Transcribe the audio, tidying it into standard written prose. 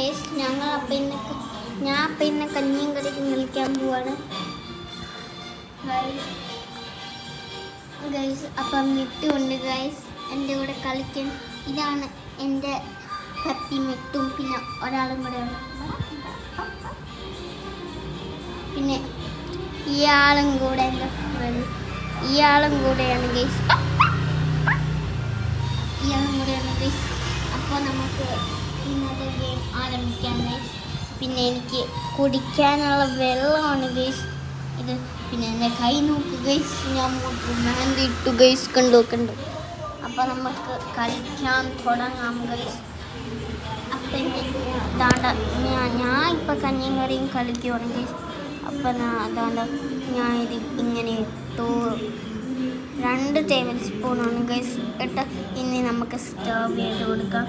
Guys ഞങ്ങൾ ഞാൻ പിന്നെ കഞ്ഞിയും കറിയും കളിക്കാൻ പോവാണ് ഗൈസ്. അപ്പം മിട്ടുമുണ്ട് ഗൈസ് എൻ്റെ കൂടെ കളിക്കാൻ. ഇതാണ് എൻ്റെ പപ്പി മിട്ടും. പിന്നെ ഒരാളും കൂടെ ഉണ്ട്. പിന്നെ ഇയാളും കൂടെ എൻ്റെ ഫ്രണ്ട്. ഇയാളും കൂടെയാണ് ഗൈസ്. അപ്പോൾ നമുക്ക് ഇന്നത്തെ ഗെയിം ആരംഭിക്കാം ഗൈസ്. പിന്നെ എനിക്ക് കുടിക്കാനുള്ള വെള്ളമാണ് ഗൈസ് ഇത്. പിന്നെ എൻ്റെ കൈ നോക്ക് ഗൈസ്, ഞാൻ മെഹന്തി ഇട്ടു ഗൈസ്. കണ്ടു. അപ്പോൾ നമുക്ക് കളിക്കാൻ തുടങ്ങാം ഗൈസ്. അപ്പം ഞാൻ ഇപ്പം കഞ്ഞിയും കറിയും കളിക്കുവാണ് ഗൈസ്. അപ്പം ഞാൻ ഇത് ഇങ്ങനെ ഇട്ടു. 2 ടേബിൾ സ്പൂണാണ് ഗൈസ് ഇട്ട്. ഇനി നമുക്ക് സ്റ്റവ് ചെയ്ത് കൊടുക്കാം.